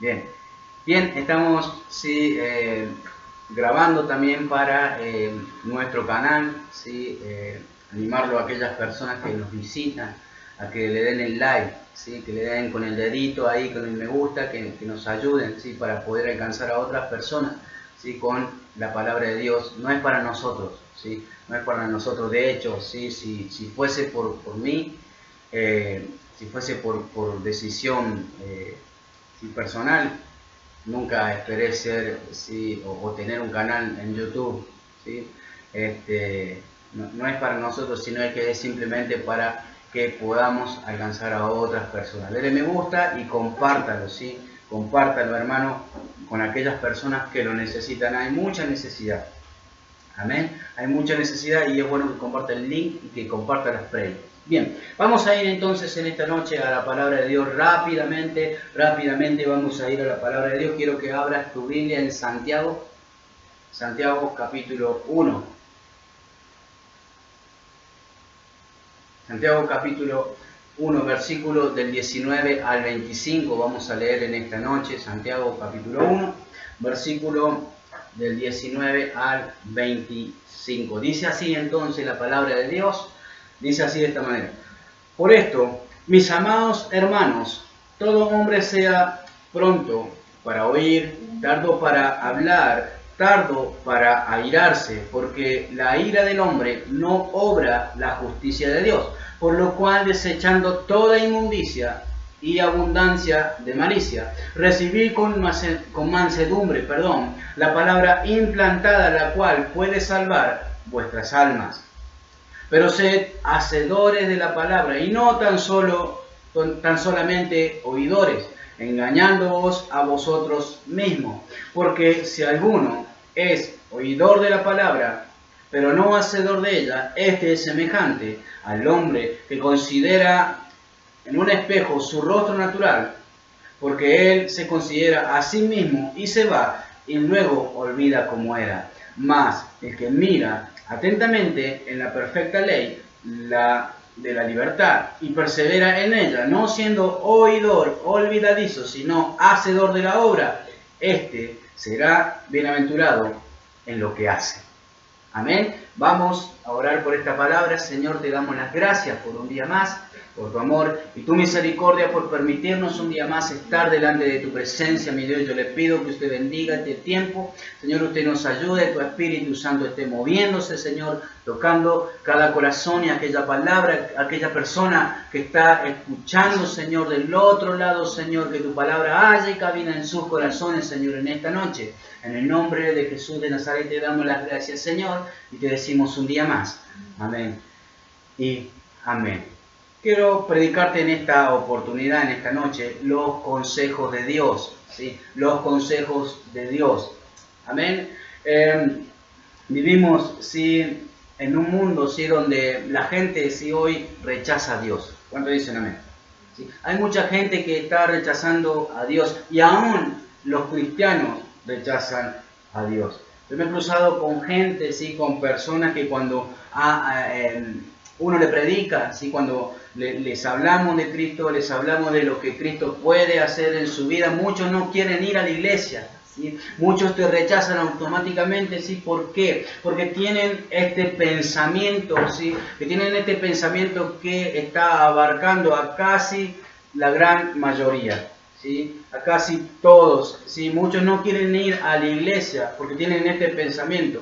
Bien, bien, estamos sí, grabando también para nuestro canal, ¿sí? Animarlo a aquellas personas que nos visitan a que le den el like, ¿sí? Que le den con el dedito ahí, con el me gusta, que nos ayuden, ¿sí? Para poder alcanzar a otras personas, ¿sí? Con la palabra de Dios. No es para nosotros, ¿sí? No es para nosotros. De hecho, ¿sí? Si fuese por mí, si fuese por decisión personal, nunca esperé ser, ¿sí? o tener un canal en YouTube, ¿sí? No es para nosotros, sino que es simplemente para que podamos alcanzar a otras personas. Dele me gusta y compártalo, ¿sí? Compártalo, hermano, con aquellas personas que lo necesitan. Hay mucha necesidad. Amén. Hay mucha necesidad y es bueno que comparta el link y que comparta las predias. Bien, vamos a ir entonces en esta noche a la palabra de Dios rápidamente vamos a ir a la palabra de Dios. Quiero que abras tu Biblia en Santiago capítulo 1. Santiago capítulo 1, versículo del 19 al 25, vamos a leer en esta noche. Santiago capítulo 1, versículo del 19 al 25. Dice así entonces la palabra de Dios, dice así de esta manera: por esto, mis amados hermanos, todo hombre sea pronto para oír, tardo para hablar, tardo para airarse, porque la ira del hombre no obra la justicia de Dios. Por lo cual, desechando toda inmundicia y abundancia de malicia, recibid con mansedumbre, la palabra implantada, la cual puede salvar vuestras almas. Pero sed hacedores de la palabra y no tan solamente oidores, engañándoos a vosotros mismos. Porque si alguno es oidor de la palabra, pero no hacedor de ella, este es semejante al hombre que considera en un espejo su rostro natural, porque él se considera a sí mismo y se va y luego olvida cómo era. Mas el que mira atentamente en la perfecta ley, la de la libertad, y persevera en ella, no siendo oidor olvidadizo, sino hacedor de la obra, este será bienaventurado en lo que hace. Amén. Vamos a orar por esta palabra. Señor, te damos las gracias por un día más, por tu amor y tu misericordia, por permitirnos un día más estar delante de tu presencia, mi Dios. Yo le pido que usted bendiga este tiempo. Señor, usted nos ayude, tu Espíritu Santo esté moviéndose, Señor, tocando cada corazón y aquella palabra, aquella persona que está escuchando, Señor, del otro lado, Señor, que tu palabra haya y cabina en sus corazones, Señor, en esta noche. En el nombre de Jesús de Nazaret te damos las gracias, Señor, y te decimos un día más. Amén y amén. Quiero predicarte en esta oportunidad, en esta noche, los consejos de Dios, ¿sí? Los consejos de Dios. Amén. Vivimos, ¿sí? En un mundo, ¿sí? Donde la gente, ¿sí? Hoy rechaza a Dios. ¿Cuántos dicen amén? ¿Sí? Hay mucha gente que está rechazando a Dios y aún los cristianos rechazan a Dios. Yo me he cruzado con gente, ¿sí? Con personas que cuando uno le predica, ¿sí? Cuando les hablamos de Cristo, les hablamos de lo que Cristo puede hacer en su vida, muchos no quieren ir a la iglesia, ¿sí? Muchos te rechazan automáticamente, ¿sí? ¿Por qué? Porque tienen este pensamiento, ¿sí? Que tienen este pensamiento que está abarcando a casi la gran mayoría, ¿sí? A casi todos, ¿sí? Muchos no quieren ir a la iglesia porque tienen este pensamiento,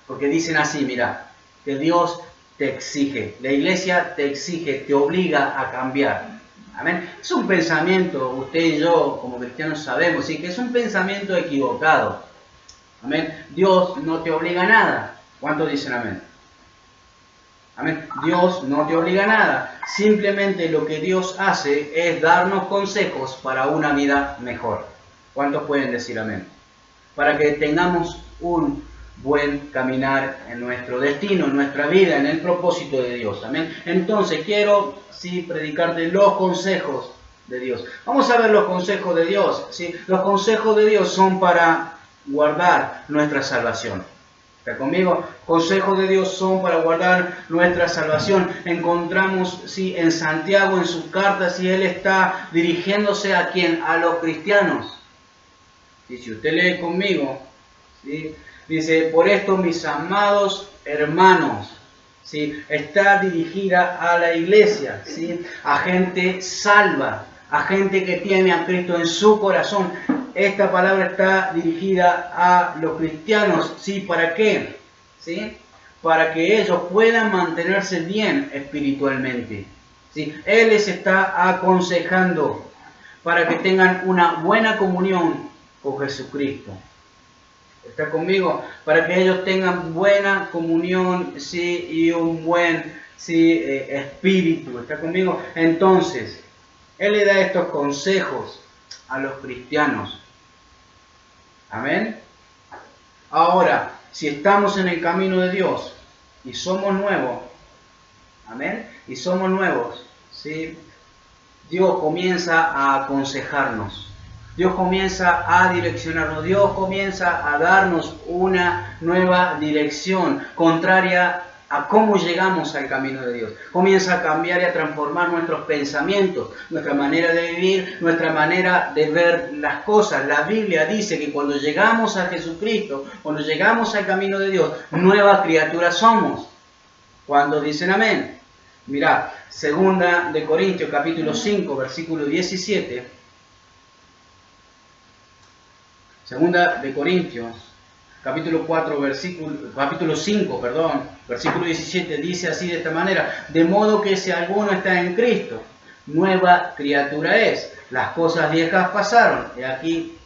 porque dicen así: mira, que Dios te exige, la iglesia te exige, te obliga a cambiar. Amén. Es un pensamiento, usted y yo como cristianos sabemos, ¿sí? Que es un pensamiento equivocado. Amén. Dios no te obliga a nada. ¿Cuántos dicen amén? Amén. Dios no te obliga a nada. Simplemente lo que Dios hace es darnos consejos para una vida mejor. ¿Cuántos pueden decir amén? Para que tengamos un buen caminar en nuestro destino, en nuestra vida, en el propósito de Dios. Amén. Entonces quiero, sí, predicarte los consejos de Dios. Vamos a ver los consejos de Dios. ¿Sí? Los consejos de Dios son para guardar nuestra salvación. ¿Está conmigo? Consejos de Dios son para guardar nuestra salvación. Encontramos, sí, en Santiago, en sus cartas, y él está dirigiéndose a ¿quién? A los cristianos. Y si usted lee conmigo, ¿sí? Dice, por esto mis amados hermanos, ¿sí? Está dirigida a la iglesia, ¿sí? A gente salva, a gente que tiene a Cristo en su corazón. Esta palabra está dirigida a los cristianos, ¿sí? ¿Para qué? ¿Sí? Para que ellos puedan mantenerse bien espiritualmente, ¿sí? Él les está aconsejando para que tengan una buena comunión con Jesucristo. ¿Está conmigo? Para que ellos tengan buena comunión, sí, y un buen, sí, espíritu. ¿Está conmigo? Entonces, Él le da estos consejos a los cristianos. Amén. Ahora, si estamos en el camino de Dios y somos nuevos, amén, y somos nuevos, ¿sí? Dios comienza a aconsejarnos. Dios comienza a direccionarnos, Dios comienza a darnos una nueva dirección, contraria a cómo llegamos al camino de Dios. Comienza a cambiar y a transformar nuestros pensamientos, nuestra manera de vivir, nuestra manera de ver las cosas. La Biblia dice que cuando llegamos a Jesucristo, cuando llegamos al camino de Dios, nuevas criaturas somos. Cuando dicen amén. Mirá, 2 de Corintios capítulo 5, versículo 17. Segunda de Corintios, capítulo 5, versículo 17, dice así de esta manera: de modo que si alguno está en Cristo, nueva criatura es. Las cosas viejas pasaron, y aquí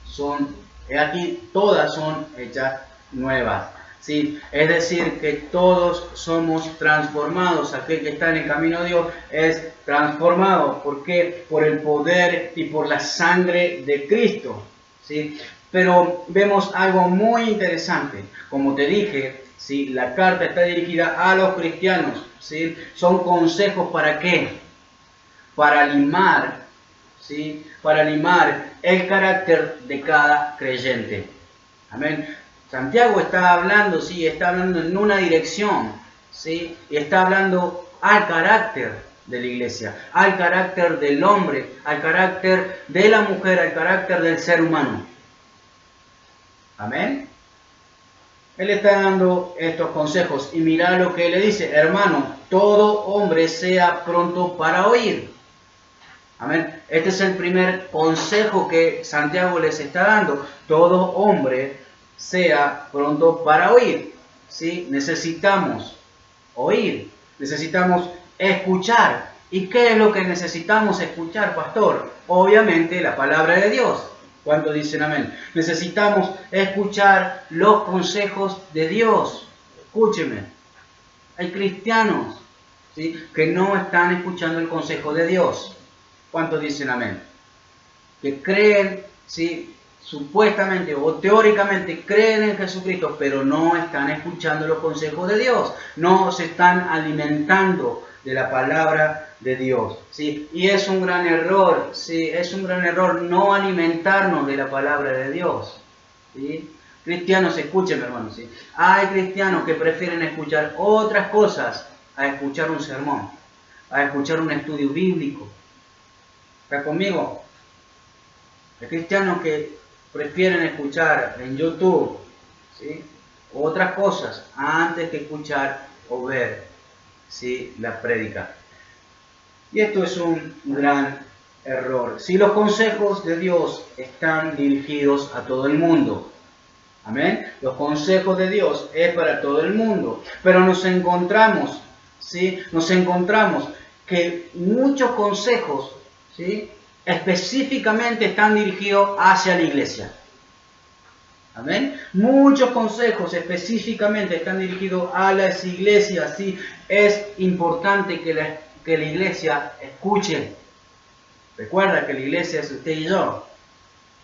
todas son hechas nuevas. ¿Sí? Es decir, que todos somos transformados. Aquel que está en el camino de Dios es transformado. ¿Por qué? Por el poder y por la sangre de Cristo. ¿Sí? Pero vemos algo muy interesante. Como te dije, ¿sí? La carta está dirigida a los cristianos, ¿sí? Son consejos ¿para qué? Para limar, ¿sí? Para limar el carácter de cada creyente. Amén. Santiago está hablando, ¿sí? Está hablando en una dirección, ¿sí? Y está hablando al carácter de la iglesia, al carácter del hombre, al carácter de la mujer, al carácter del ser humano. Amén. Él está dando estos consejos y mira lo que le dice: hermano, todo hombre sea pronto para oír. Amén. Este es el primer consejo que Santiago les está dando. Todo hombre sea pronto para oír. ¿Sí? Necesitamos oír, necesitamos escuchar. ¿Y qué es lo que necesitamos escuchar, pastor? Obviamente la palabra de Dios. ¿Cuánto dicen amén? Necesitamos escuchar los consejos de Dios. Escúcheme. Hay cristianos, ¿sí? Que no están escuchando el consejo de Dios. ¿Cuántos dicen amén? Que creen, ¿sí? Supuestamente o teóricamente creen en Jesucristo, pero no están escuchando los consejos de Dios. No se están alimentando de la palabra de Dios, ¿sí? Y es un gran error, ¿sí? Es un gran error no alimentarnos de la palabra de Dios, ¿sí? Cristianos, escúchenme, hermanos, ¿sí? Hay cristianos que prefieren escuchar otras cosas a escuchar un sermón, a escuchar un estudio bíblico. ¿Está conmigo? Hay cristianos que prefieren escuchar en YouTube, ¿sí? Otras cosas antes que escuchar o ver, ¿sí? La prédica. Y esto es un gran error. Si los consejos de Dios están dirigidos a todo el mundo, amén, los consejos de Dios es para todo el mundo, pero nos encontramos, ¿sí? Nos encontramos que muchos consejos, ¿sí? Específicamente están dirigidos hacia la iglesia. Amén. Muchos consejos específicamente están dirigidos a las iglesias. ¿Sí? Es importante que la iglesia escuche. Recuerda que la iglesia es usted y yo.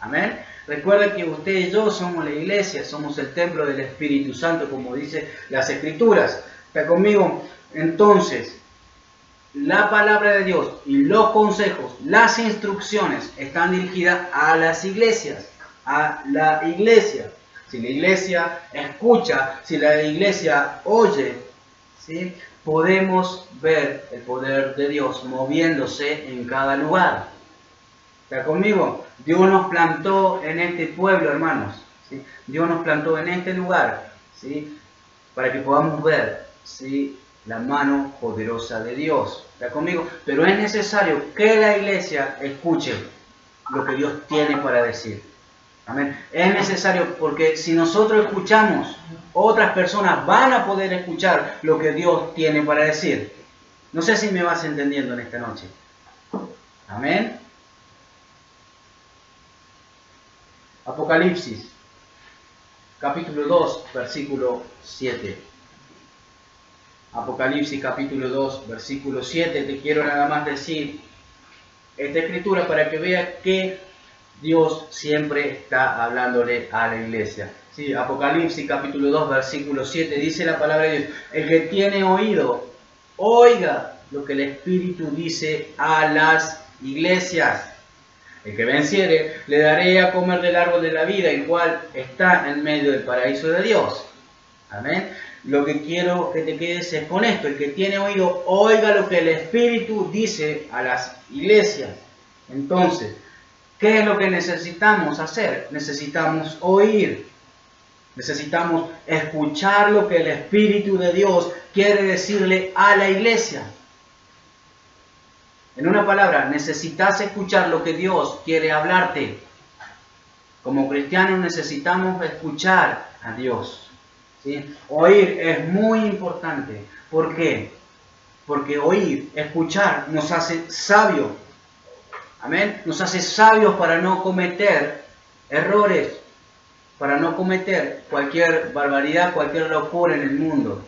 Amén. Recuerda que usted y yo somos la iglesia, somos el templo del Espíritu Santo, como dice las Escrituras. ¿Está conmigo? Entonces, la palabra de Dios y los consejos, las instrucciones están dirigidas a las iglesias, a la iglesia. Si la iglesia escucha, si la iglesia oye, ¿sí? Podemos ver el poder de Dios moviéndose en cada lugar. ¿Está conmigo? Dios nos plantó en este pueblo, hermanos. ¿Sí? Dios nos plantó en este lugar, ¿sí? Para que podamos ver, ¿sí?, la mano poderosa de Dios. ¿Está conmigo? Pero es necesario que la iglesia escuche lo que Dios tiene para decir. Amén. Es necesario, porque si nosotros escuchamos, otras personas van a poder escuchar lo que Dios tiene para decir. No sé si me vas entendiendo en esta noche. Amén. Apocalipsis, capítulo 2, versículo 7. Apocalipsis, capítulo 2, versículo 7. Te quiero nada más decir esta escritura para que veas que Dios siempre está hablándole a la iglesia. Sí, Apocalipsis capítulo 2, versículo 7, dice la palabra de Dios: el que tiene oído, oiga lo que el Espíritu dice a las iglesias. El que venciere, le daré a comer del árbol de la vida, el cual está en medio del paraíso de Dios. Amén. Lo que quiero que te quedes es con esto: el que tiene oído, oiga lo que el Espíritu dice a las iglesias. Entonces, ¿qué es lo que necesitamos hacer? Necesitamos oír. Necesitamos escuchar lo que el Espíritu de Dios quiere decirle a la iglesia. En una palabra, necesitas escuchar lo que Dios quiere hablarte. Como cristianos necesitamos escuchar a Dios. ¿Sí? Oír es muy importante. ¿Por qué? Porque oír, escuchar, nos hace sabios. Amén. Nos hace sabios para no cometer errores, para no cometer cualquier barbaridad, cualquier locura en el mundo,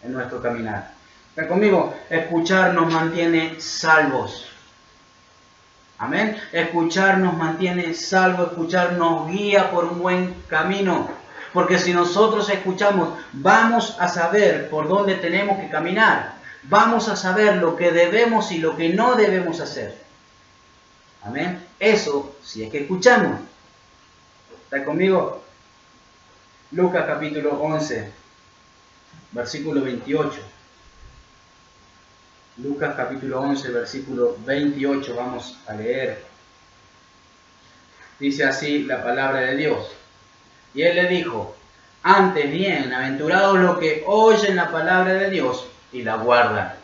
en nuestro caminar. ¿Está conmigo? Escuchar nos mantiene salvos. Amén. Escuchar nos mantiene salvos, escuchar nos guía por un buen camino. Porque si nosotros escuchamos, vamos a saber por dónde tenemos que caminar. Vamos a saber lo que debemos y lo que no debemos hacer. Amén. Eso si es que escuchamos. ¿Está conmigo? Lucas capítulo 11, versículo 28. Lucas capítulo 11, versículo 28, vamos a leer. Dice así la palabra de Dios. Y él le dijo: antes bien, aventurados los que oyen la palabra de Dios y la guardan.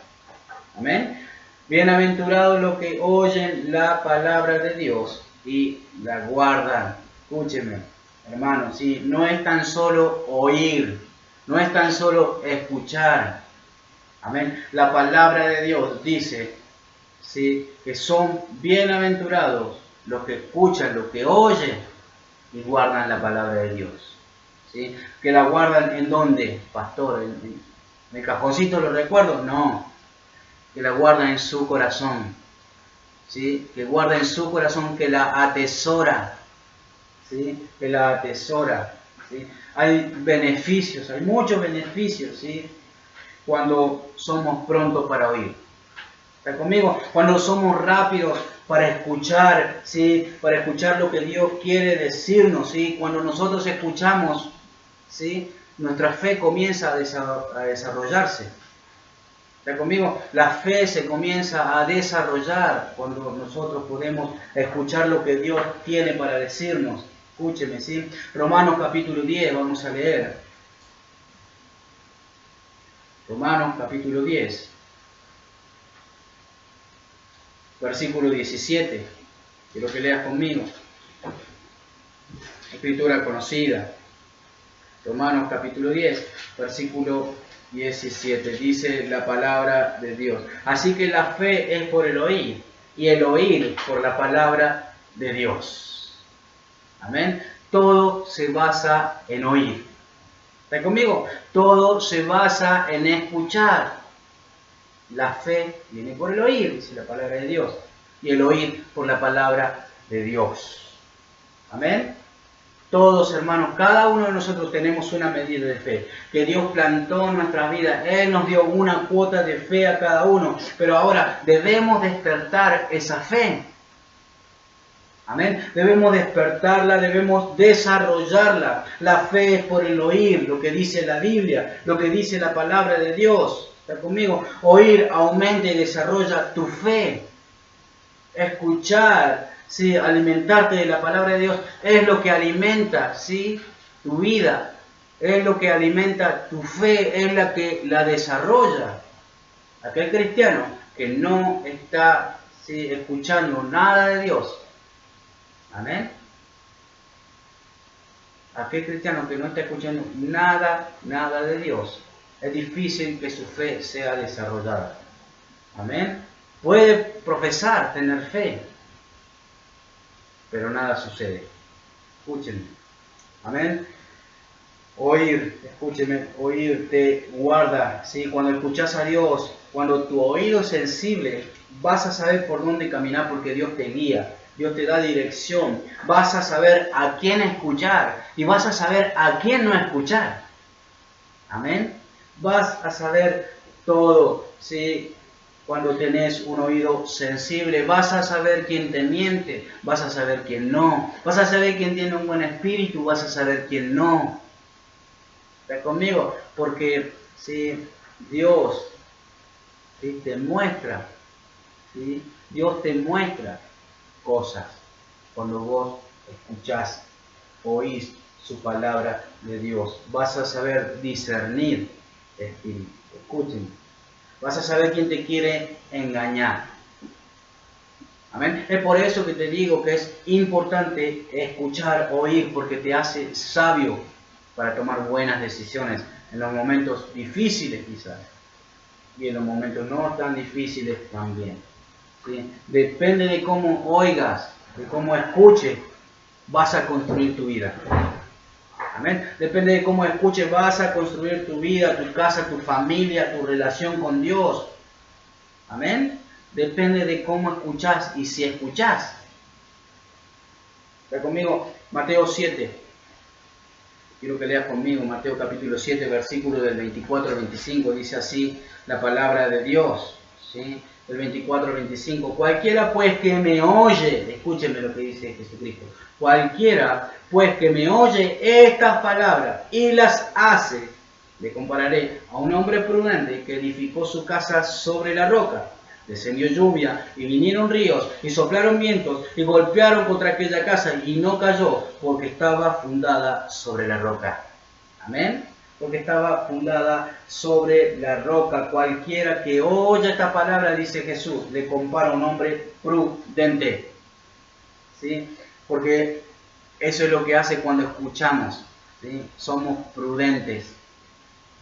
Amén. Bienaventurados los que oyen la palabra de Dios y la guardan. Escúcheme, hermanos, ¿sí? No es tan solo oír, no es tan solo escuchar. Amén. La palabra de Dios dice, ¿sí?, que son bienaventurados los que escuchan, los que oyen y guardan la palabra de Dios. ¿Sí? ¿Que la guardan en dónde, pastor? ¿En el cajoncito lo recuerdo? No. Que la guarda en su corazón. ¿Sí? Que guarda en su corazón, que la atesora. ¿Sí? Que la atesora. ¿Sí? Hay beneficios, hay muchos beneficios, ¿sí?, cuando somos prontos para oír. ¿Está conmigo? Cuando somos rápidos para escuchar, ¿sí?, para escuchar lo que Dios quiere decirnos, ¿sí? Cuando nosotros escuchamos, ¿sí?, nuestra fe comienza a desarrollarse. ¿Está conmigo? La fe se comienza a desarrollar cuando nosotros podemos escuchar lo que Dios tiene para decirnos. Escúcheme, ¿sí? Romanos capítulo 10, vamos a leer. Romanos capítulo 10, versículo 17. Quiero que leas conmigo. Escritura conocida. Romanos capítulo 10, versículo 17. Dice la palabra de Dios: así que la fe es por el oír, y el oír por la palabra de Dios. Amén. Todo se basa en oír. ¿Está conmigo? Todo se basa en escuchar. La fe viene por el oír, dice la palabra de Dios, y el oír por la palabra de Dios. Amén. Todos, hermanos, cada uno de nosotros tenemos una medida de fe que Dios plantó en nuestras vidas. Él nos dio una cuota de fe a cada uno, pero ahora debemos despertar esa fe. Amén. Debemos despertarla, debemos desarrollarla. La fe es por el oír, lo que dice la Biblia, lo que dice la palabra de Dios. ¿Está conmigo? Oír aumenta y desarrolla tu fe. Escuchar, ¿sí? Alimentarte de la palabra de Dios es lo que alimenta, ¿sí? Tu vida, es lo que alimenta tu fe, es la que la desarrolla. Aquel cristiano que no está, ¿sí? escuchando nada de Dios, amén. Aquel cristiano que no está escuchando nada de Dios, es difícil que su fe sea desarrollada. Amén. Puede profesar, tener fe, pero nada sucede. Escúchenme. Amén. Oír, escúcheme, oír te guarda. ¿Sí? Cuando escuchas a Dios, cuando tu oído es sensible, vas a saber por dónde caminar porque Dios te guía. Dios te da dirección. Vas a saber a quién escuchar y vas a saber a quién no escuchar. Amén. Vas a saber todo, ¿sí? Cuando tenés un oído sensible, vas a saber quién te miente, vas a saber quién no, vas a saber quién tiene un buen espíritu, vas a saber quién no. ¿Está conmigo? Porque si Dios, ¿sí? te muestra, ¿sí? Dios te muestra cosas cuando vos escuchás, oís su palabra de Dios. Vas a saber discernir espíritu. Escuchen. Vas a saber quién te quiere engañar. Amén. Es por eso que te digo que es importante escuchar, oír, porque te hace sabio para tomar buenas decisiones en los momentos difíciles quizás y en los momentos no tan difíciles también. ¿Sí? Depende de cómo oigas, de cómo escuches, vas a construir tu vida. Amén. Depende de cómo escuches, vas a construir tu vida, tu casa, tu familia, tu relación con Dios. Amén. Depende de cómo escuchás y si escuchás. ¿Está conmigo? Mateo 7. Quiero que leas conmigo Mateo capítulo 7, versículo del 24 al 25. Dice así la palabra de Dios. ¿Sí? El 24 al 25. Cualquiera pues que me oye, escúchenme lo que dice Jesucristo. Cualquiera pues que me oye estas palabras y las hace, le compararé a un hombre prudente que edificó su casa sobre la roca. Descendió lluvia y vinieron ríos y soplaron vientos y golpearon contra aquella casa y no cayó porque estaba fundada sobre la roca. Amén. Porque estaba fundada sobre la roca. Cualquiera que oye esta palabra, dice Jesús, le compara a un hombre prudente. ¿Sí? Porque eso es lo que hace cuando escuchamos. ¿Sí? Somos prudentes.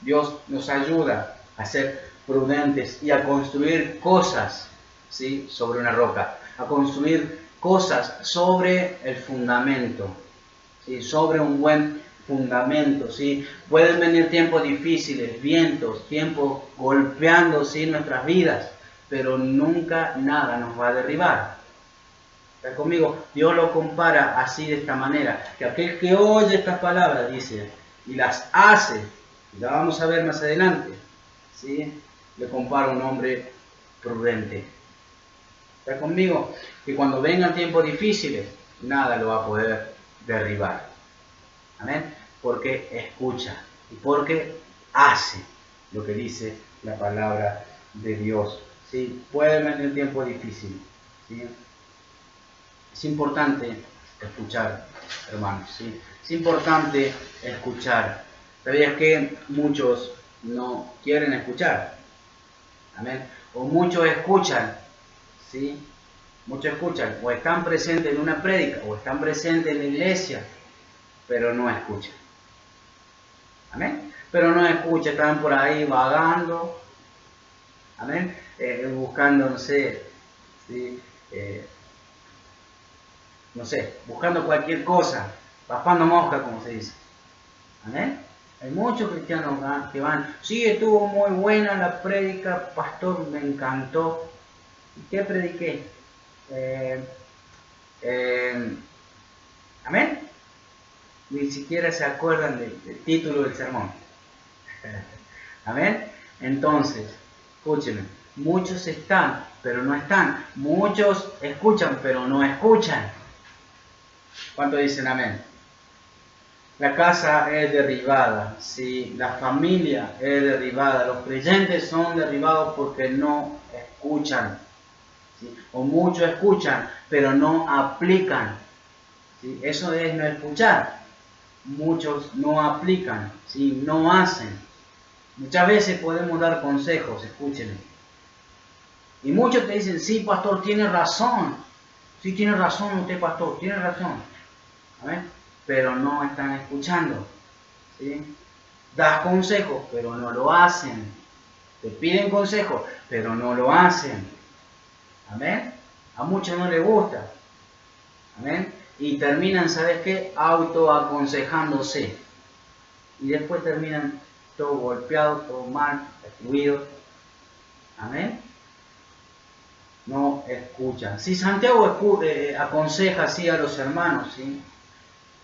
Dios nos ayuda a ser prudentes y a construir cosas, ¿sí? sobre una roca, a construir cosas sobre el fundamento, ¿sí? sobre un buen fundamento. ¿Sí? Pueden venir tiempos difíciles, vientos, tiempos golpeando, ¿sí? nuestras vidas, pero nunca nada nos va a derribar. ¿Está conmigo? Dios lo compara así, de esta manera, que aquel que oye estas palabras, dice, y las hace, y la vamos a ver más adelante, ¿sí? Le compara a un hombre prudente. ¿Está conmigo? Que cuando vengan tiempos difíciles, nada lo va a poder derribar. Amén. Porque escucha y porque hace lo que dice la palabra de Dios. ¿Sí? Puede venir tiempos difíciles. ¿Sí? Es importante escuchar, hermanos. ¿Sí? Es importante escuchar. ¿Sabías que muchos no quieren escuchar? Amén. O muchos escuchan, ¿sí? Muchos escuchan, o están presentes en una prédica, o están presentes en la iglesia, pero no escuchan. Amén. Pero no escuchan, están por ahí vagando, amén. Buscando, no sé, ¿sí? No sé, buscando cualquier cosa, raspando mosca, como se dice. Amén. Hay muchos cristianos que van, sí, estuvo muy buena la prédica, pastor, me encantó. ¿Y qué prediqué? Amén. Ni siquiera se acuerdan del título del sermón. Amén. Entonces, escúchenme, muchos están, pero no están. Muchos escuchan, pero no escuchan. ¿Cuántos dicen amén? La casa es derribada, ¿sí? La familia es derribada, los creyentes son derribados porque no escuchan. ¿sí? O muchos escuchan, pero no aplican. ¿Sí? Eso es no escuchar. Muchos no aplican, ¿sí? No hacen. Muchas veces podemos dar consejos, escúchenme. Y muchos te dicen, sí, pastor, tiene razón. Sí, tiene razón usted, pastor, tiene razón. ¿Amén? Pero no están escuchando. ¿Sí? Das consejos, pero no lo hacen. Te piden consejos, pero no lo hacen. ¿Amén? A muchos no les gusta. ¿Amén? Y terminan, ¿sabes qué? Autoaconsejándose. Y después terminan todo golpeado, todo mal, destruido. ¿Amén? No escuchan. Si Santiago aconseja así a los hermanos, ¿sí?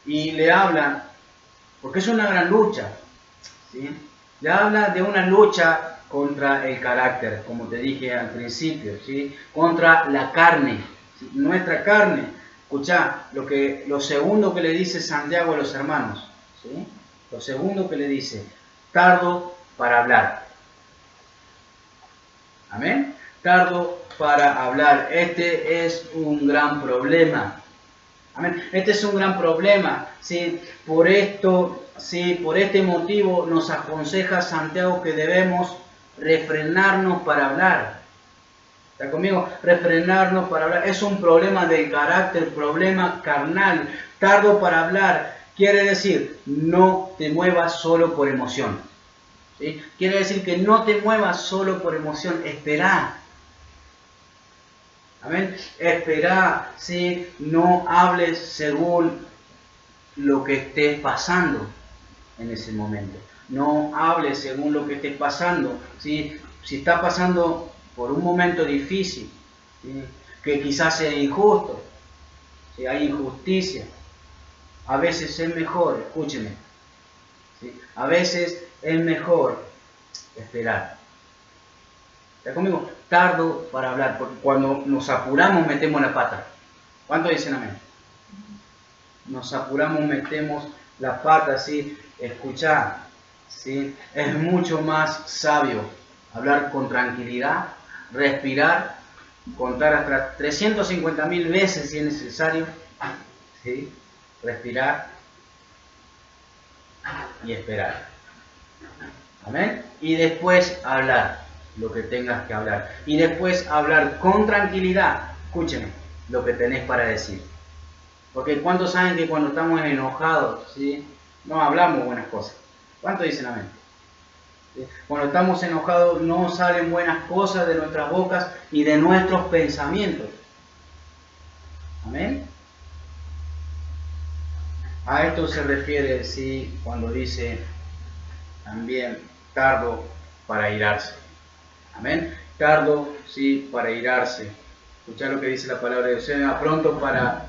Y le hablan, porque es una gran lucha, ¿sí? Le habla de una lucha contra el carácter, como te dije al principio, ¿sí? Contra la carne, ¿sí? Nuestra carne. Escuchá, lo segundo que le dice Santiago a los hermanos, ¿sí? Lo segundo que le dice, tardo para hablar. Amén. Tardo para hablar. Este es un gran problema. Amén. Este es un gran problema. ¿Sí? Por esto, ¿sí? Por este motivo nos aconseja Santiago que debemos refrenarnos para hablar. ¿Está conmigo? Refrenarnos para hablar. Es un problema del carácter, problema carnal. Tardo para hablar. Quiere decir, no te muevas solo por emoción. ¿Sí? Quiere decir que no te muevas solo por emoción. Espera. Amén. Espera, ¿sí? No hables según lo que estés pasando en ese momento. No hables según lo que estés pasando, ¿sí? Si estás pasando por un momento difícil, ¿sí? Que quizás sea injusto, ¿sí? Hay injusticia. A veces es mejor, escúcheme, ¿sí? A veces es mejor esperar. ¿Está conmigo? Tardo para hablar, porque cuando nos apuramos metemos la pata. ¿Cuánto dicen amén? Nos apuramos, metemos la pata, ¿sí? Escuchar, ¿sí? Es mucho más sabio hablar con tranquilidad, respirar, contar hasta 350.000 veces si es necesario, ¿sí? Respirar y esperar. ¿Amén? Y después hablar lo que tengas que hablar. Y después hablar con tranquilidad, escúcheme, lo que tenés para decir. Porque ¿cuántos saben que cuando estamos enojados, ¿sí? No hablamos buenas cosas? ¿Cuántos dicen amén? ¿Sí? Cuando estamos enojados no salen buenas cosas de nuestras bocas y de nuestros pensamientos. ¿Amén? A esto se refiere, ¿sí? Cuando dice también tardo para irarse. ¿Amén? Tardo, ¿sí? Para irarse. Escuchar lo que dice la palabra de Dios. Sea pronto para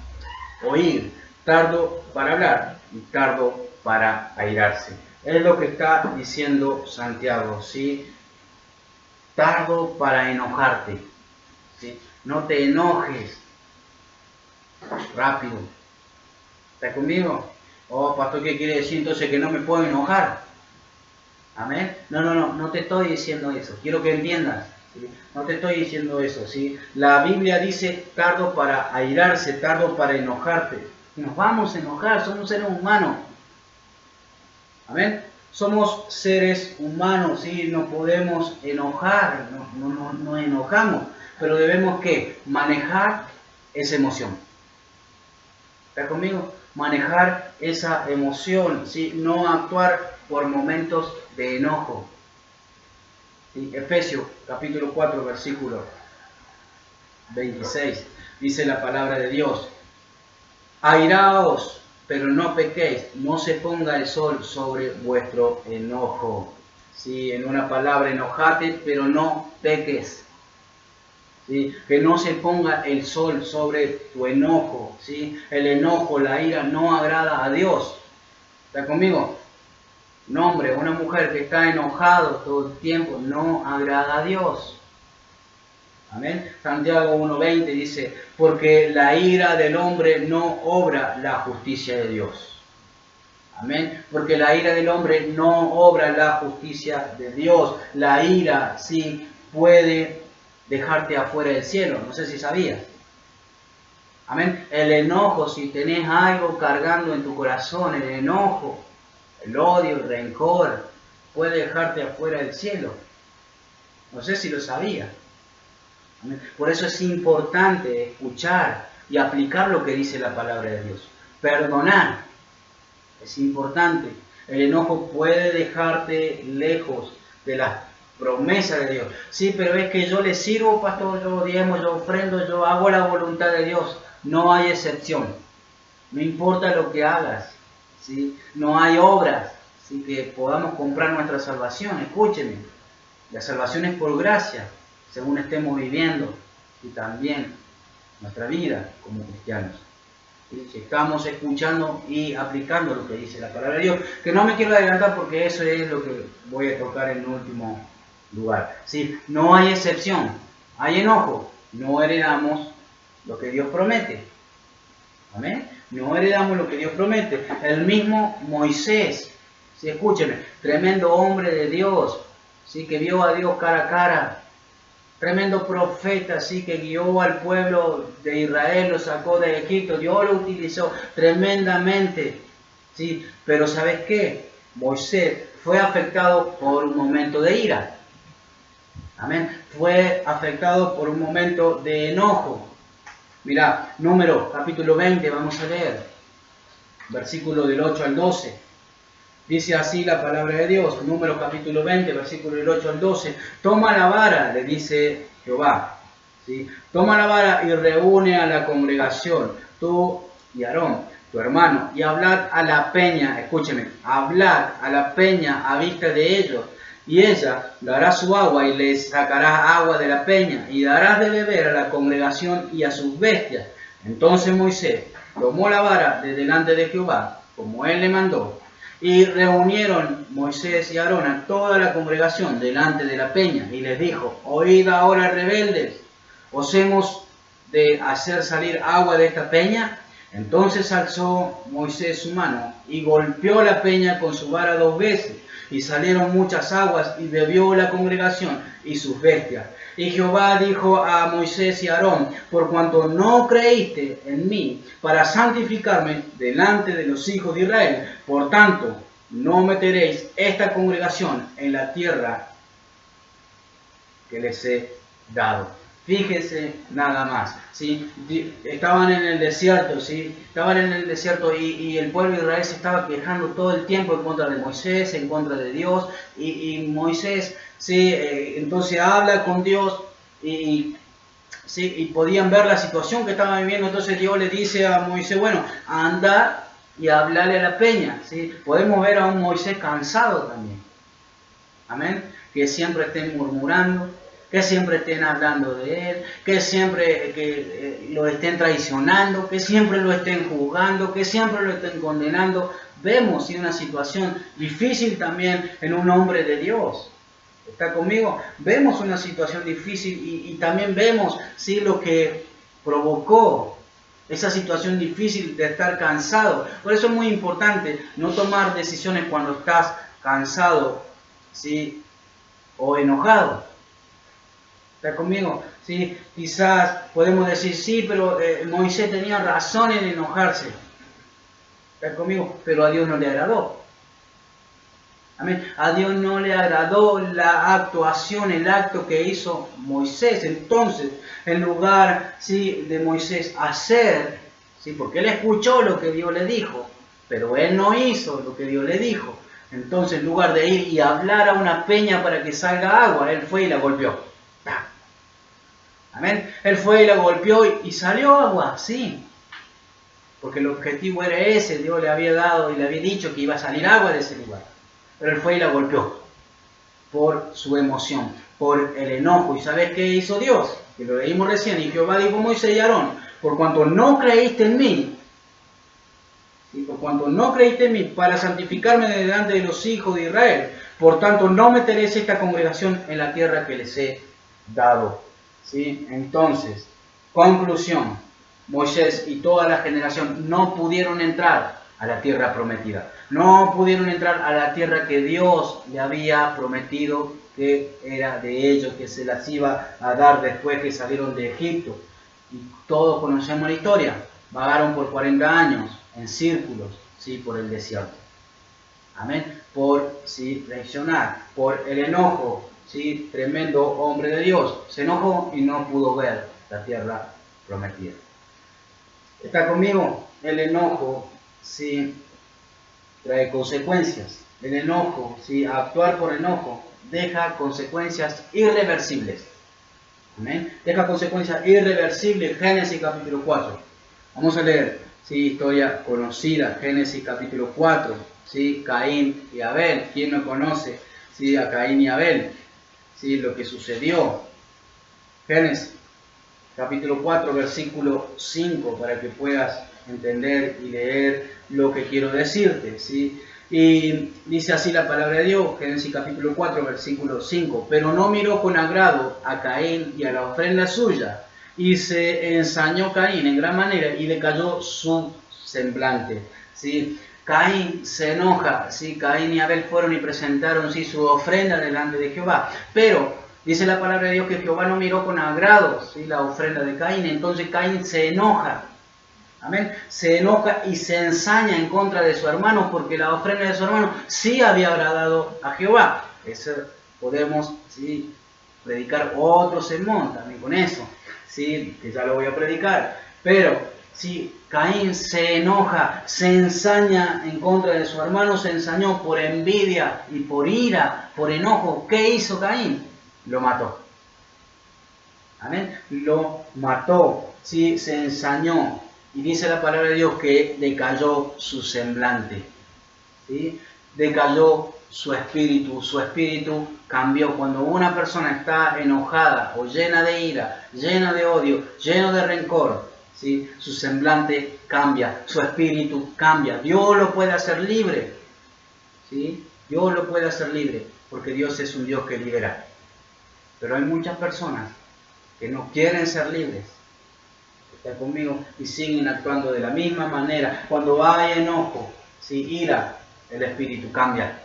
oír, tardo para hablar y tardo para airarse. Es lo que está diciendo Santiago, ¿sí? Tardo para enojarte, ¿sí? No te enojes rápido. ¿Estás conmigo? Oh, pastor, ¿qué quiere decir entonces que no me puedo enojar? Amén. No te estoy diciendo eso. Quiero que entiendas. ¿Sí? No te estoy diciendo eso, ¿sí? La Biblia dice tardo para airarse, tardo para enojarte. Nos vamos a enojar, somos seres humanos. Amén. Somos seres humanos, ¿sí? Nos podemos enojar, nos enojamos, pero debemos ¿qué? Manejar esa emoción. ¿Está conmigo? Manejar esa emoción, ¿sí? No actuar por momentos de enojo. ¿Sí? Efesios capítulo 4, versículo 26, dice la palabra de Dios. Airaos, pero no pequéis, no se ponga el sol sobre vuestro enojo. ¿Sí? En una palabra, enojate, pero no peques. ¿Sí? Que no se ponga el sol sobre tu enojo. ¿Sí? El enojo, la ira no agrada a Dios. ¿Está conmigo? Un hombre o una mujer que está enojado todo el tiempo no agrada a Dios. Amén. Santiago 1:20 dice, porque la ira del hombre no obra la justicia de Dios. Amén. Porque la ira del hombre no obra la justicia de Dios. La ira sí puede dejarte afuera del cielo. No sé si sabías. Amén. El enojo, si tenés algo cargando en tu corazón, el enojo, el odio, el rencor, puede dejarte afuera del cielo. No sé si lo sabías. Amén. Por eso es importante escuchar y aplicar lo que dice la palabra de Dios. Perdonar es importante. El enojo puede dejarte lejos de las promesas de Dios. Sí, pero es que yo le sirvo, pastor, yo diezmo, yo ofrendo, yo hago la voluntad de Dios. No hay excepción. No importa lo que hagas. ¿Sí? No hay obras, ¿sí? Que podamos comprar nuestra salvación. Escúcheme. La salvación es por gracia, según estemos viviendo. Y también nuestra vida como cristianos. Si estamos escuchando y aplicando lo que dice la palabra de Dios, que no me quiero adelantar porque eso es lo que voy a tocar en último lugar. ¿Sí? No hay excepción, hay enojo, no heredamos lo que Dios promete. ¿Amén? No heredamos lo que Dios promete. El mismo Moisés, ¿sí? Escúcheme, tremendo hombre de Dios, ¿sí? Que vio a Dios cara a cara. Tremendo profeta, sí, que guió al pueblo de Israel, lo sacó de Egipto. Dios lo utilizó tremendamente, sí. Pero ¿sabes qué? Moisés fue afectado por un momento de ira. Amén. Fue afectado por un momento de enojo. Mirá, Números, capítulo 20, vamos a leer. Versículo del 8 al 12. Dice así la palabra de Dios, Números capítulo 20, versículo del 8 al 12. Toma la vara, le dice Jehová. ¿Sí? Toma la vara y reúne a la congregación, tú y Aarón, tu hermano, y hablad a la peña, escúcheme, hablad a la peña a vista de ellos. Y ella dará su agua y les sacará agua de la peña, y darás de beber a la congregación y a sus bestias. Entonces Moisés tomó la vara de delante de Jehová, como él le mandó. Y reunieron Moisés y Aarón a toda la congregación delante de la peña y les dijo, oíd ahora rebeldes, ¿os hemos de hacer salir agua de esta peña? Entonces alzó Moisés su mano y golpeó la peña con su vara 2 veces y salieron muchas aguas y bebió la congregación y sus bestias. Y Jehová dijo a Moisés y a Aarón, por cuanto no creíste en mí para santificarme delante de los hijos de Israel, por tanto, no meteréis esta congregación en la tierra que les he dado. Fíjense nada más, ¿sí? Estaban en el desierto, ¿sí? Estaban en el desierto y el pueblo de Israel se estaba quejando todo el tiempo en contra de Moisés, en contra de Dios, y Moisés, ¿sí? Entonces habla con Dios y podían ver la situación que estaban viviendo. Entonces Dios le dice a Moisés, bueno, anda y hablarle a la peña, ¿sí? Podemos ver a un Moisés cansado también, amén, que siempre estén murmurando, que siempre estén hablando de él, que siempre lo estén traicionando, que siempre lo estén juzgando, que siempre lo estén condenando. Vemos una situación difícil también en un hombre de Dios. ¿Está conmigo? Vemos una situación difícil y también vemos, ¿sí?, lo que provocó esa situación difícil de estar cansado. Por eso es muy importante no tomar decisiones cuando estás cansado, ¿sí?, o enojado. ¿Está conmigo? ¿Sí? Quizás podemos decir, sí, pero Moisés tenía razón en enojarse. ¿Está conmigo? Pero a Dios no le agradó. Amén. A Dios no le agradó la actuación, el acto que hizo Moisés. Entonces, en lugar, ¿sí?, de Moisés hacer, ¿sí?, porque él escuchó lo que Dios le dijo, pero él no hizo lo que Dios le dijo. Entonces, en lugar de ir y hablar a una peña para que salga agua, él fue y la golpeó. Amén. Él fue y la golpeó y salió agua, sí. Porque el objetivo era ese, Dios le había dado y le había dicho que iba a salir agua de ese lugar. Pero él fue y la golpeó por su emoción, por el enojo. ¿Y sabes qué hizo Dios? Que lo leímos recién. Y Jehová dijo a Moisés y a Aarón, por cuanto no creíste en mí, y por cuanto no creíste en mí para santificarme delante de los hijos de Israel, por tanto no meteréis esta congregación en la tierra que les he dado. ¿Sí? Entonces, conclusión, Moisés y toda la generación no pudieron entrar a la tierra prometida. No pudieron entrar a la tierra que Dios le había prometido que era de ellos, que se las iba a dar después que salieron de Egipto. Y todos conocemos la historia. Vagaron por 40 años en círculos, ¿sí? Por el desierto. Amén. Por reaccionar, por el enojo, ¿sí? Tremendo hombre de Dios. Se enojó y no pudo ver la tierra prometida. ¿Está conmigo? El enojo, ¿sí? Trae consecuencias. El enojo, ¿sí? Actuar por enojo deja consecuencias irreversibles. Amén. Deja consecuencias irreversibles. Génesis capítulo 4. Vamos a leer, ¿sí? Historia conocida. Génesis capítulo 4. ¿Sí? Caín y Abel. ¿Quién no conoce, ¿sí? A Caín y Abel? ¿Sí? Lo que sucedió. Génesis capítulo 4, versículo 5, para que puedas entender y leer lo que quiero decirte, ¿sí? Y dice así la palabra de Dios, Génesis capítulo 4, versículo 5. Pero no miró con agrado a Caín y a la ofrenda suya, y se ensañó Caín en gran manera, y le cayó su semblante, ¿sí? Caín se enoja, ¿sí? Caín y Abel fueron y presentaron, ¿sí? Su ofrenda delante de Jehová, pero dice la palabra de Dios que Jehová no miró con agrado, ¿sí? La ofrenda de Caín. Entonces Caín se enoja. Amén. Se enoja y se ensaña en contra de su hermano porque la ofrenda de su hermano sí había agradado a Jehová. Eso podemos, ¿sí? Predicar otro sermón también con eso, ¿sí? Que ya lo voy a predicar. Pero si Caín se enoja, se ensaña en contra de su hermano, se ensañó por envidia y por ira, por enojo. ¿Qué hizo Caín? Lo mató. Amén. Lo mató, ¿sí? Se ensañó. Y dice la palabra de Dios que decayó su semblante, ¿sí? Decayó su espíritu cambió. Cuando una persona está enojada o llena de ira, llena de odio, lleno de rencor, ¿sí? Su semblante cambia, su espíritu cambia. Dios lo puede hacer libre, ¿sí? Dios lo puede hacer libre, porque Dios es un Dios que libera. Pero hay muchas personas que no quieren ser libres. Está conmigo y siguen actuando de la misma manera. Cuando hay enojo, ¿sí? Ira, el espíritu cambia.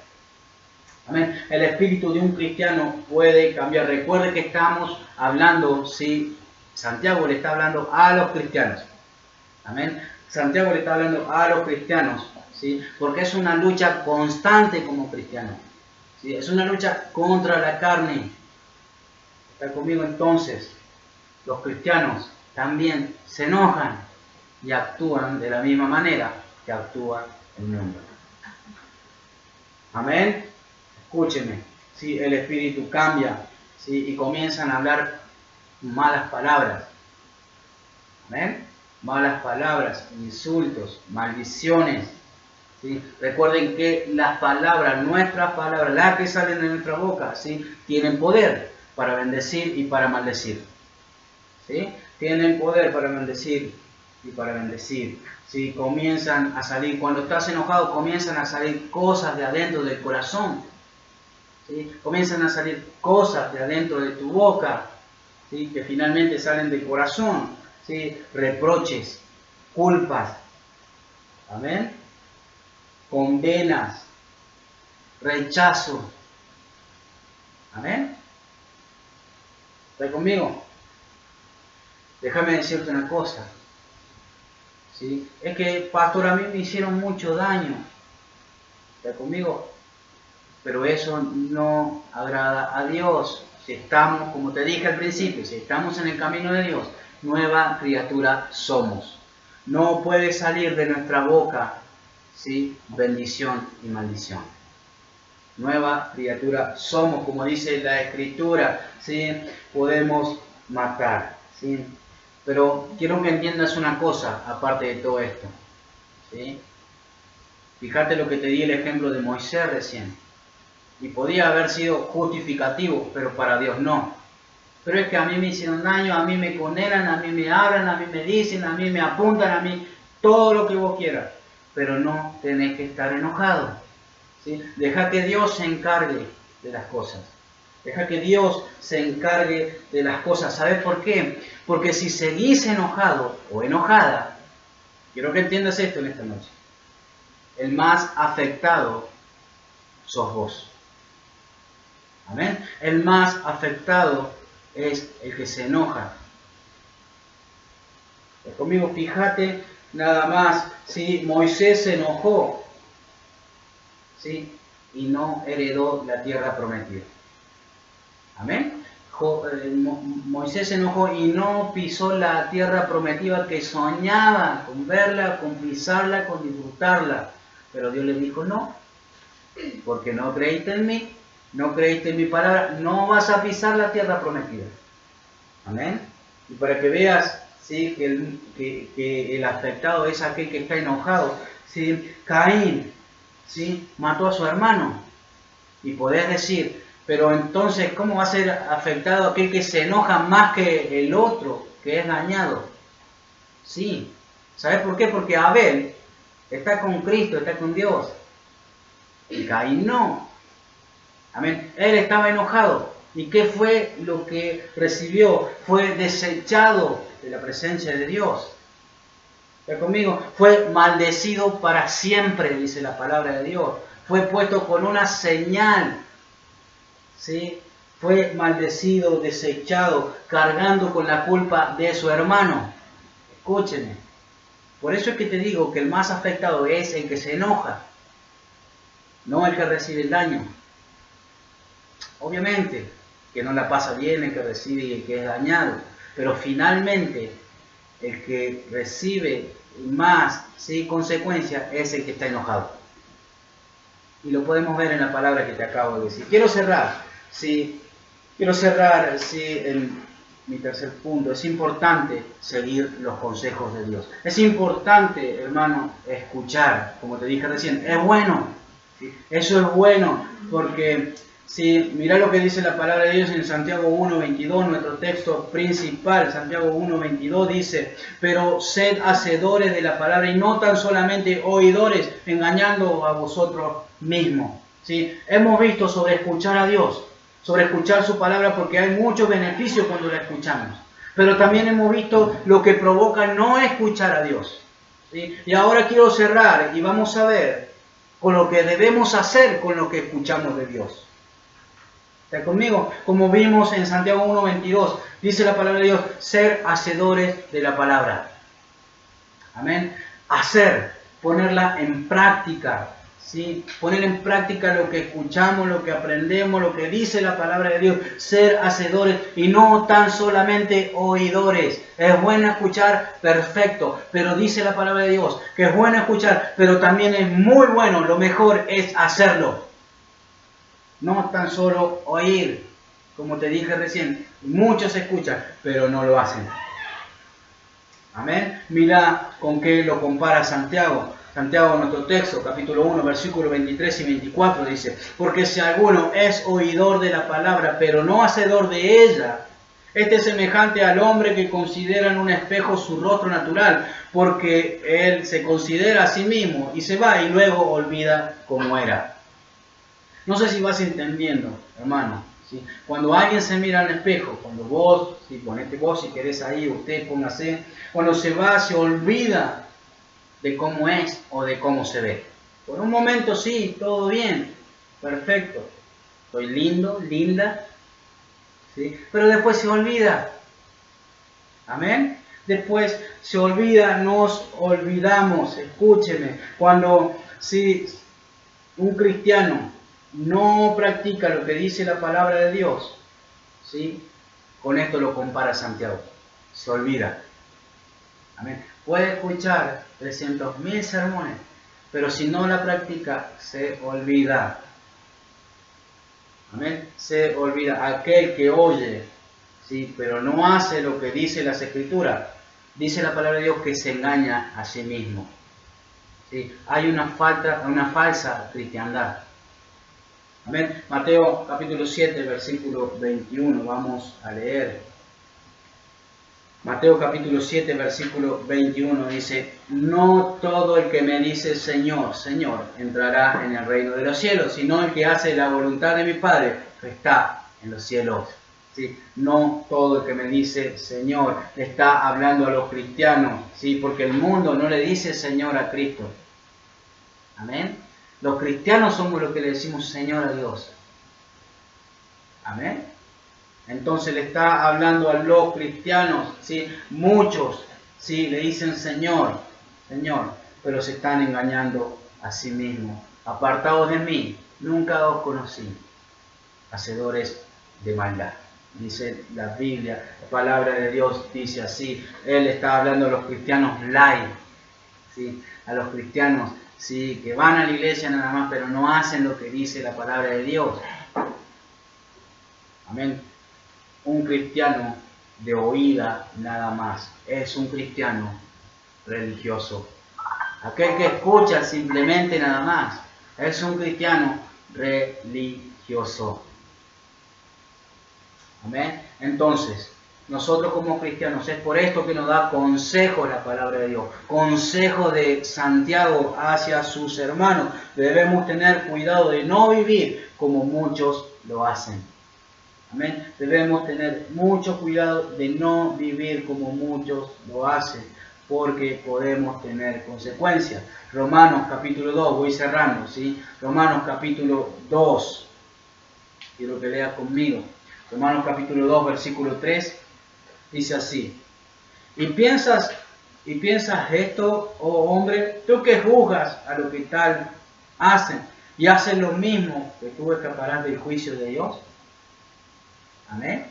Amén. El espíritu de un cristiano puede cambiar. Recuerde que estamos hablando, ¿sí? Santiago le está hablando a los cristianos. Amén. Santiago le está hablando a los cristianos, ¿sí? Porque es una lucha constante como cristiano, ¿sí? Es una lucha contra la carne. Está conmigo entonces. Los cristianos también se enojan y actúan de la misma manera que actúa el mundo. Amén. Escúcheme. ¿Sí? El espíritu cambia, ¿sí? Y comienzan a hablar malas palabras. Amén. Malas palabras, insultos, maldiciones. ¿Sí? Recuerden que las palabras, nuestras palabras, las que salen de nuestra boca, ¿sí? Tienen poder para bendecir y para maldecir. ¿Sí? Tienen poder para bendecir y para bendecir. ¿Sí? Comienzan a salir, cuando estás enojado, comienzan a salir cosas de adentro del corazón. ¿Sí? Comienzan a salir cosas de adentro de tu boca, ¿sí? Que finalmente salen del corazón. ¿Sí? Reproches, culpas, amén, condenas, rechazo. Amén. ¿Estás conmigo? Déjame decirte una cosa, ¿sí? Es que, pastor, a mí me hicieron mucho daño. ¿Está conmigo? Pero eso no agrada a Dios. Si estamos, como te dije al principio, si estamos en el camino de Dios, nueva criatura somos. No puede salir de nuestra boca, ¿sí? Bendición y maldición. Nueva criatura somos, como dice la Escritura, ¿sí? Podemos matar, ¿sí? Pero quiero que entiendas una cosa, aparte de todo esto, ¿sí? Fíjate lo que te di el ejemplo de Moisés recién. Y podía haber sido justificativo, pero para Dios no. Pero es que a mí me hicieron daño, a mí me condenan, a mí me hablan, a mí me dicen, a mí me apuntan, a mí todo lo que vos quieras. Pero no tenés que estar enojado, ¿sí? Deja que Dios se encargue de las cosas. Deja que Dios se encargue de las cosas. ¿Sabes por qué? Porque si seguís enojado o enojada, quiero que entiendas esto en esta noche, el más afectado sos vos. Amén. El más afectado es el que se enoja. Pues conmigo, fíjate nada más, ¿sí? Moisés se enojó, ¿sí? Y no heredó la tierra prometida. Amén. Moisés se enojó y no pisó la tierra prometida que soñaba con verla, con pisarla, con disfrutarla. Pero Dios le dijo no, porque no creíste en mí, no creíste en mi palabra, no vas a pisar la tierra prometida. Amén. Y para que veas, ¿sí? que el afectado es aquel que está enojado. ¿Sí? Caín, ¿sí? Mató a su hermano. Y podés decir, pero entonces, ¿cómo va a ser afectado aquel que se enoja más que el otro, que es dañado? Sí. ¿Sabes por qué? Porque Abel está con Cristo, está con Dios. Y Caín no. Amén. Él estaba enojado. ¿Y qué fue lo que recibió? Fue desechado de la presencia de Dios. ¿Está conmigo? Fue maldecido para siempre, dice la palabra de Dios. Fue puesto con una señal. ¿Sí? Fue maldecido, desechado, cargando con la culpa de su hermano. Escúcheme. Por eso es que te digo que el más afectado es el que se enoja, no el que recibe el daño. Obviamente que no la pasa bien el que recibe y el que es dañado, pero finalmente el que recibe más, ¿sí? consecuencias es el que está enojado. Y lo podemos ver en la palabra que te acabo de decir. Quiero cerrar, ¿sí? En mi tercer punto. Es importante seguir los consejos de Dios. Es importante, hermano, escuchar, como te dije recién. Es bueno, ¿sí? Eso es bueno, porque si mirá lo que dice la palabra de Dios en Santiago 1:22, nuestro texto principal. Santiago 1:22 dice: pero sed hacedores de la palabra y no tan solamente oidores, engañando a vosotros mismos. ¿Sí? Hemos visto sobre escuchar a Dios, sobre escuchar su palabra, porque hay muchos beneficios cuando la escuchamos. Pero también hemos visto lo que provoca no escuchar a Dios. ¿Sí? Y ahora quiero cerrar y vamos a ver con lo que debemos hacer con lo que escuchamos de Dios. ¿Está conmigo? Como vimos en Santiago 1:22, dice la palabra de Dios: ser hacedores de la palabra. Amén. Hacer, ponerla en práctica. ¿Sí? Poner en práctica lo que escuchamos, lo que aprendemos, lo que dice la palabra de Dios. Ser hacedores y no tan solamente oidores. Es bueno escuchar, perfecto, pero dice la palabra de Dios que es bueno escuchar, pero también es muy bueno, lo mejor es hacerlo. No tan solo oír, como te dije recién, muchos escuchan, pero no lo hacen. Amén. Mira con qué lo compara Santiago. Santiago, en nuestro texto, capítulo 1, versículos 23 y 24, dice: porque si alguno es oidor de la palabra, pero no hacedor de ella, este es semejante al hombre que considera en un espejo su rostro natural, porque él se considera a sí mismo y se va y luego olvida cómo era. No sé si vas entendiendo, hermano. ¿Sí? Cuando alguien se mira al espejo, cuando vos, si ponete vos si querés ahí, usted póngase, cuando se va se olvida de cómo es o de cómo se ve. Por un momento sí, todo bien, perfecto, estoy lindo, linda, ¿sí? Pero después se olvida. Amén. Después se olvida, nos olvidamos. Escúcheme, cuando si un cristiano no practica lo que dice la palabra de Dios, ¿sí? Con esto lo compara Santiago. Se olvida. Amén. Puede escuchar 300.000 sermones, pero si no la practica, se olvida. Amén. Se olvida. Aquel que oye, ¿sí? Pero no hace lo que dice las Escrituras, dice la palabra de Dios que se engaña a sí mismo. ¿Sí? Hay una falsa cristiandad. Amén. Mateo capítulo 7, versículo 21, vamos a leer. Mateo capítulo 7, versículo 21 dice: no todo el que me dice Señor, Señor, entrará en el reino de los cielos, sino el que hace la voluntad de mi Padre que está en los cielos. ¿Sí? No todo el que me dice Señor. Está hablando a los cristianos, ¿sí? Porque el mundo no le dice Señor a Cristo. Amén. Los cristianos somos los que le decimos Señor a Dios. Amén. Entonces le está hablando a los cristianos, ¿sí? Muchos, ¿sí? Le dicen Señor, Señor, pero se están engañando a sí mismos. Apartados de mí, nunca os conocí, hacedores de maldad. Dice la Biblia, la palabra de Dios dice así. Él está hablando a los cristianos light, ¿sí? A los cristianos, ¿sí? Que van a la iglesia nada más, pero no hacen lo que dice la palabra de Dios. Amén. Un cristiano de oída nada más es un cristiano religioso. Aquel que escucha simplemente nada más es un cristiano religioso. Amén. Entonces, nosotros como cristianos, es por esto que nos da consejo la palabra de Dios, consejo de Santiago hacia sus hermanos. Debemos tener cuidado de no vivir como muchos lo hacen. Amén. Debemos tener mucho cuidado de no vivir como muchos lo hacen, porque podemos tener consecuencias. Romanos capítulo 2, voy cerrando, ¿sí? Romanos capítulo 2, quiero que leas conmigo. Romanos capítulo 2, versículo 3, dice así: Y piensas esto, oh hombre, tú que juzgas a lo que tal hacen, y hacen lo mismo, que tú escaparás del juicio de Dios. Amén.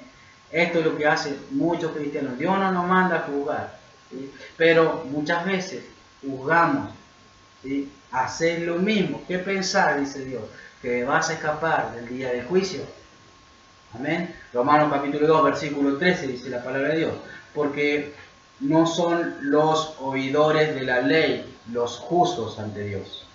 Esto es lo que hacen muchos cristianos. Dios no nos manda a juzgar, ¿sí? Pero muchas veces juzgamos, ¿sí? Hacer lo mismo. ¿Qué pensar, dice Dios? Que vas a escapar del día del juicio. Amén. Romanos capítulo 2, versículo 13 dice la palabra de Dios. Porque no son los oidores de la ley los justos ante Dios,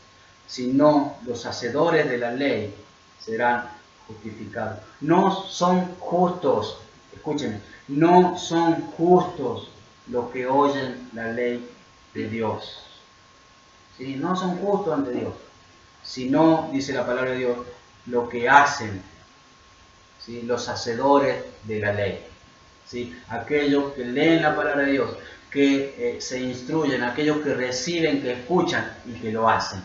sino los hacedores de la ley serán justificados. No son justos, escúchenme, no son justos los que oyen la ley de Dios. ¿Sí? No son justos ante Dios, sino, dice la palabra de Dios, lo que hacen, ¿sí? Los hacedores de la ley. ¿Sí? Aquellos que leen la palabra de Dios, que se instruyen, aquellos que reciben, que escuchan y que lo hacen.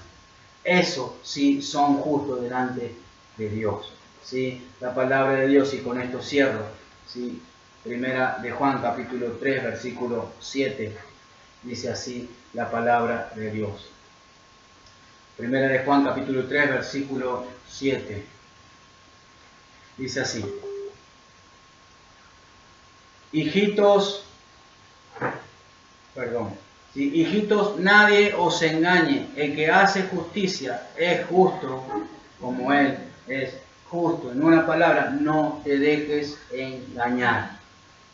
Eso sí son justos delante de Dios. ¿Sí? La palabra de Dios, y con esto cierro, ¿sí? Primera de Juan capítulo 3 versículo 7, dice así la palabra de Dios. Primera de Juan capítulo 3 versículo 7, dice así: Hijitos, nadie os engañe, el que hace justicia es justo como Él es justo. En una palabra, no te dejes engañar,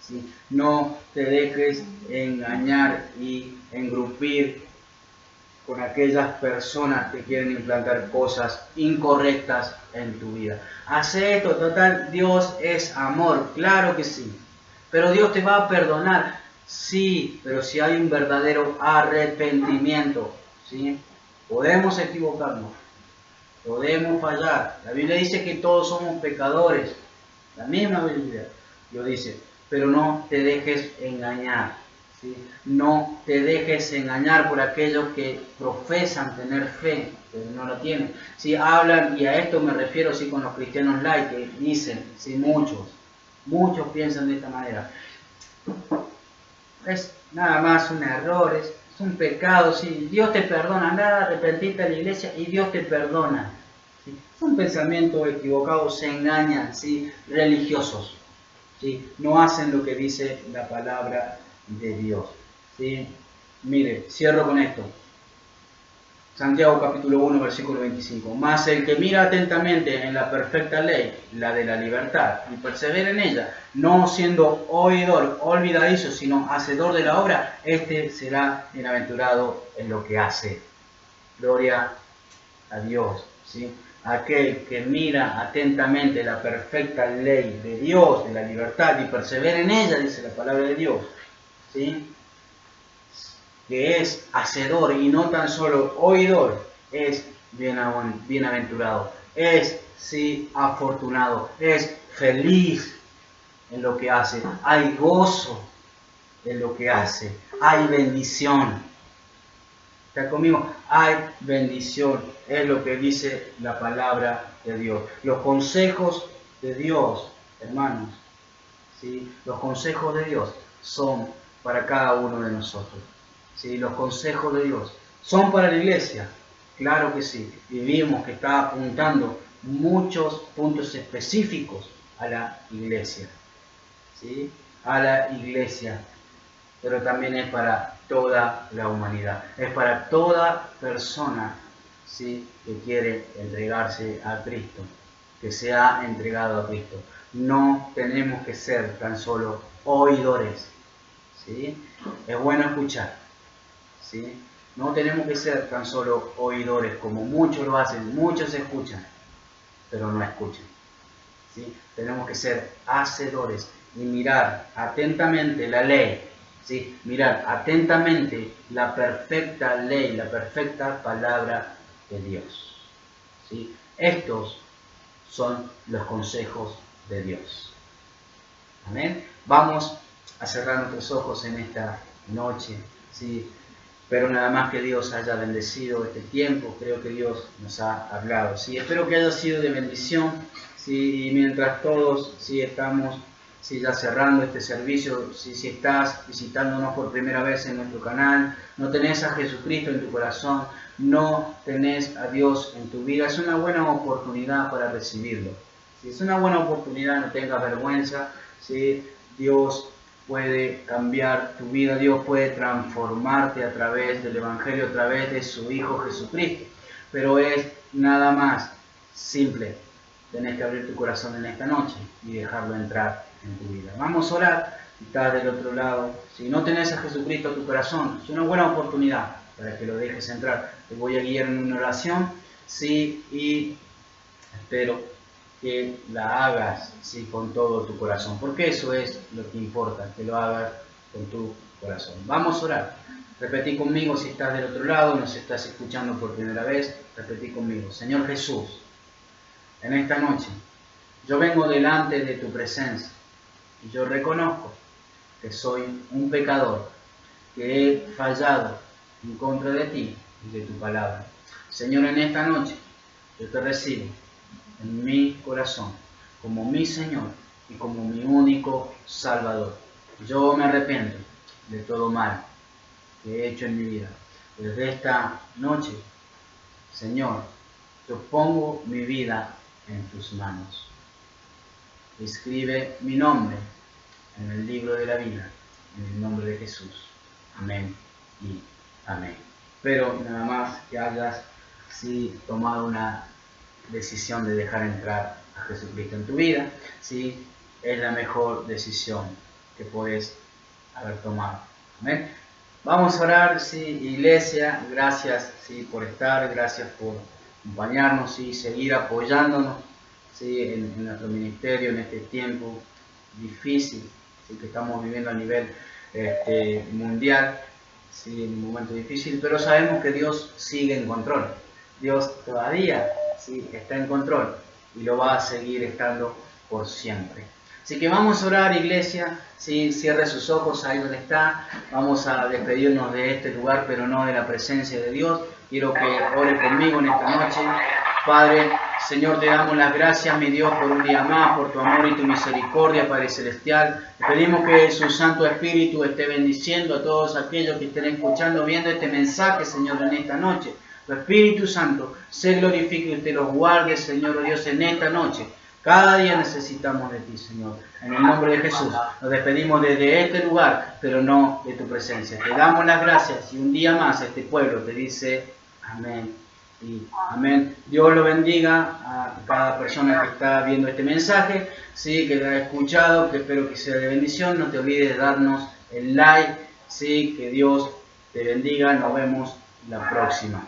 ¿sí? No te dejes engañar y engrupir con aquellas personas que quieren implantar cosas incorrectas en tu vida. Hace esto, total, Dios es amor, claro que sí. Pero Dios te va a perdonar, sí, pero si hay un verdadero arrepentimiento, ¿sí? Podemos equivocarnos, podemos fallar. La Biblia dice que todos somos pecadores, la misma Biblia lo dice, pero no te dejes engañar, ¿sí? No te dejes engañar por aquellos que profesan tener fe, pero no la tienen. ¿Sí? Hablan, y a esto me refiero, sí, con los cristianos light, que dicen, sí, muchos piensan de esta manera: es nada más un error, es un pecado, ¿sí? Dios te perdona, anda a arrepentirte a la iglesia y Dios te perdona. ¿Sí? Es un pensamiento equivocado, se engañan, ¿sí? Religiosos, ¿sí? No hacen lo que dice la palabra de Dios, ¿sí? Mire, cierro con esto. Santiago capítulo 1, versículo 25. Mas el que mira atentamente en la perfecta ley, la de la libertad, y persevera en ella, no siendo oidor olvidadizo, sino hacedor de la obra, este será bienaventurado en lo que hace. Gloria a Dios, ¿sí? Aquel que mira atentamente la perfecta ley de Dios, de la libertad, y persevera en ella, dice la palabra de Dios, ¿sí? Que es hacedor y no tan solo oidor, es bienaventurado, es sí afortunado, es feliz en lo que hace, hay gozo en lo que hace, hay bendición. ¿Está conmigo? Hay bendición, es lo que dice la palabra de Dios. Los consejos de Dios, hermanos, ¿sí? Los consejos de Dios son para cada uno de nosotros. ¿Sí? Los consejos de Dios son para la iglesia, claro que sí. Y vimos que está apuntando muchos puntos específicos a la iglesia. ¿Sí? A la iglesia. Pero también es para toda la humanidad. Es para toda persona, ¿sí? Que quiere entregarse a Cristo, que se ha entregado a Cristo. No tenemos que ser tan solo oidores, ¿sí? Es bueno escuchar, ¿sí? No tenemos que ser tan solo oidores como muchos lo hacen. Muchos escuchan, pero no escuchan, ¿sí? Tenemos que ser hacedores y mirar atentamente la ley, ¿sí? Mirar atentamente la perfecta ley, la perfecta palabra de Dios, ¿sí? Estos son los consejos de Dios. Amén. Vamos a cerrar nuestros ojos en esta noche, ¿sí? Pero nada más que Dios haya bendecido este tiempo, creo que Dios nos ha hablado, ¿sí? Espero que haya sido de bendición, ¿sí? Y mientras todos, ¿sí? Estamos, ¿sí? Ya cerrando este servicio, ¿sí? Si estás visitándonos por primera vez en nuestro canal, no tenés a Jesucristo en tu corazón, no tenés a Dios en tu vida, es una buena oportunidad para recibirlo, ¿sí? Es una buena oportunidad, no tengas vergüenza, ¿sí? Dios puede cambiar tu vida, Dios puede transformarte a través del Evangelio, a través de su Hijo Jesucristo. Pero es nada más simple. Tenés que abrir tu corazón en esta noche y dejarlo entrar en tu vida. Vamos a orar. Si estás del otro lado, si no tenés a Jesucristo en tu corazón, es una buena oportunidad para que lo dejes entrar. Te voy a guiar en una oración, sí, y espero que la hagas, ¿sí? Con todo tu corazón, porque eso es lo que importa, que lo hagas con tu corazón. Vamos a orar. Repetí conmigo si estás del otro lado, nos estás escuchando por primera vez, repetí conmigo. Señor Jesús, en esta noche yo vengo delante de tu presencia y yo reconozco que soy un pecador, que he fallado en contra de ti y de tu palabra. Señor, en esta noche yo te recibo en mi corazón como mi Señor y como mi único Salvador. Yo me arrepiento de todo mal que he hecho en mi vida. Desde esta noche, Señor, yo pongo mi vida en tus manos. Escribe mi nombre en el libro de la vida, en el nombre de Jesús. Amén y amén. Pero nada más que hayas tomado una decisión de dejar entrar a Jesucristo en tu vida, ¿sí? Es la mejor decisión que puedes haber tomado. ¿Amén? Vamos a orar, ¿sí? Iglesia, gracias, ¿sí? Por estar, gracias por acompañarnos y seguir apoyándonos, ¿sí? En nuestro ministerio, en este tiempo difícil, ¿sí? Que estamos viviendo a nivel mundial, ¿sí? En un momento difícil, pero sabemos que Dios sigue en control. Dios todavía, ¿sí? Está en control y lo va a seguir estando por siempre. Así que vamos a orar, iglesia, ¿sí? Cierre sus ojos ahí donde está. Vamos a despedirnos de este lugar, pero no de la presencia de Dios. Quiero que ore conmigo en esta noche. Padre, Señor, te damos las gracias, mi Dios, por un día más, por tu amor y tu misericordia, Padre Celestial. Te pedimos que su Santo Espíritu esté bendiciendo a todos aquellos que estén escuchando, viendo este mensaje, Señor, en esta noche. Tu Espíritu Santo se glorifique y usted los guarde, Señor, oh Dios, en esta noche. Cada día necesitamos de ti, Señor. En el nombre de Jesús, nos despedimos desde este lugar, pero no de tu presencia. Te damos las gracias y un día más este pueblo te dice amén y amén. Dios lo bendiga a cada persona que está viendo este mensaje, sí, que lo ha escuchado, que espero que sea de bendición. No te olvides de darnos el like, sí, que Dios te bendiga. Nos vemos la próxima.